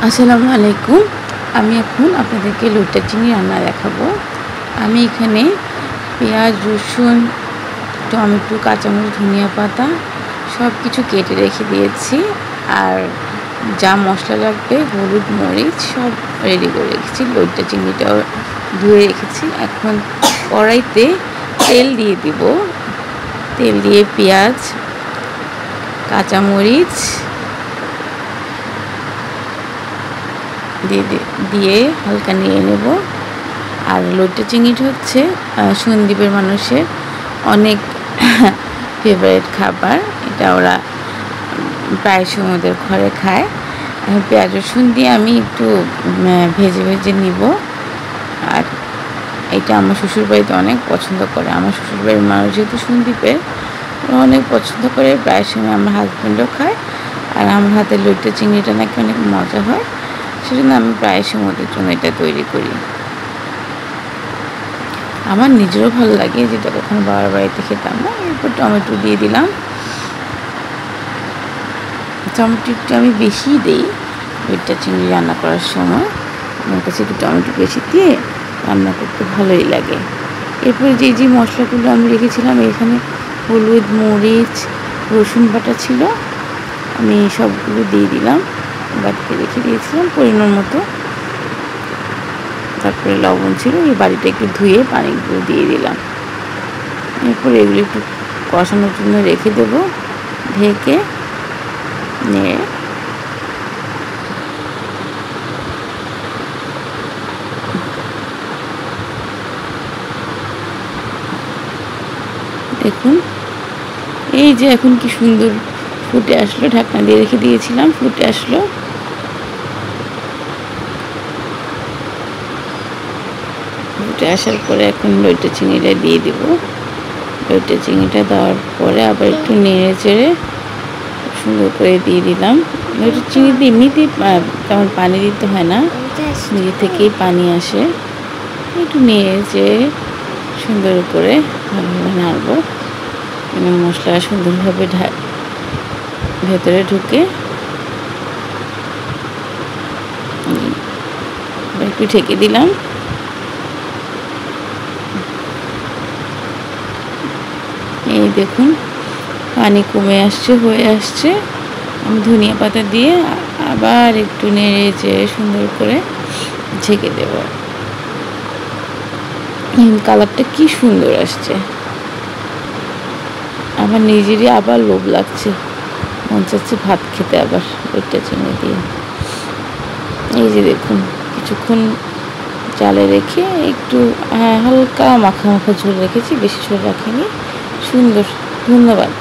আসসালামু আলাইকুম। আমি এখন আপনাদেরকে লইট্টা চিংড়ি রান্না দেখাবো। আমি এখানে পেঁয়াজ, রসুন, টমেটো, কাঁচামরিচ, ধনিয়া পাতা সব কিছু কেটে রেখে দিয়েছি। আর যা মশলা লাগবে হলুদ, মরিচ সব রেডি করে রেখেছি। লইট্টা চিংড়িটাও ধুয়ে রেখেছি। এখন কড়াইতে তেল দিয়ে দিব। তেল দিয়ে পেঁয়াজ, কাঁচামরিচ দিয়ে হালকা নিয়ে নেব। আর লইট্টা চিংড়িটা হচ্ছে সন্দ্বীপের মানুষের অনেক ফেভারিট খাবার। এটা ওরা প্রায় সময় ওদের ঘরে খায়। পেঁয়াজ রসুন দিয়ে আমি একটু ভেজে ভেজে নিব। আর এটা আমার শ্বশুরবাড়িতে অনেক পছন্দ করে। আমার শ্বশুরবাড়ির মানুষ যেহেতু সন্দ্বীপের, ওরা অনেক পছন্দ করে। প্রায় সময় আমার হাজব্যান্ডও খায়। আর আমার হাতের লইট্টা চিংড়িটা নাকি অনেক মজা হয়, সেজন্য আমি প্রায় সময় ওদের জন্য এটা তৈরি করি। আমার নিজেরও ভালো লাগে, যেটা কখনো বাবার বাড়িতে খেতাম না। এরপর টমেটো দিয়ে দিলাম। টমেটো একটু আমি বেশি দিই লইট্টা চিংড়ি রান্না করার সময়। আমার কাছে একটু টমেটো বেশি দিয়ে রান্না করতে ভালোই লাগে। এরপরে যে মশলাগুলো আমি রেখেছিলাম, এখানে হলুদ, মরিচ, রসুন বাটা ছিল, আমি সবগুলো দিয়ে দিলাম। বাটিতে রেখে দিয়েছিলাম পরিমাণ মতো। তারপরে লবণ ছিল, এই বাড়িটা একটু ধুয়ে পানিগুলো দিয়ে দিলাম। এরপরে এগুলো একটু কষানোর জন্য রেখে দেবো ঢেকে নিয়ে। দেখুন এই যে এখন কি সুন্দর ফুটে আসলো। ঢাকনা দিয়ে রেখে দিয়েছিলাম, ফুটে আসলো। ফুটে আসার পরে এখন লইট্টা চিংড়িটা দিয়ে দিব। লইট্টা চিংড়িটা দেওয়ার পরে আবার একটু নেড়ে চেড়ে সুন্দর করে দিয়ে দিলাম। লইট্টা চিংড়িতে এমনিতেই তেমন পানি দিতে হয় না, নিজে থেকেই পানি আসে। একটু নেড়ে চেড়ে সুন্দর করে ভালোভাবে নাড়ব, এবং মশলা সুন্দরভাবে ভেতরে ঢুকে। একটু ঢেকে দিলাম। এই দেখুন পানি কমে আসছে, হয়ে আসছে। আমি ধনিয়া পাতা দিয়ে আবার একটু নেড়ে চেড়ে সুন্দর করে ঢেকে দেব। কালারটা কি সুন্দর আসছে, আমার নিজেরই আবার লোভ লাগছে, মন চাচ্ছে ভাত খেতে আবার লইট্টা চিংড়ি দিয়ে। এই যে দেখুন কিছুক্ষণ জালে রেখে একটু হালকা মাখা মাখা ঝোল রেখেছি, বেশি ঝোল রাখিনি। সুন্দর, ধন্যবাদ।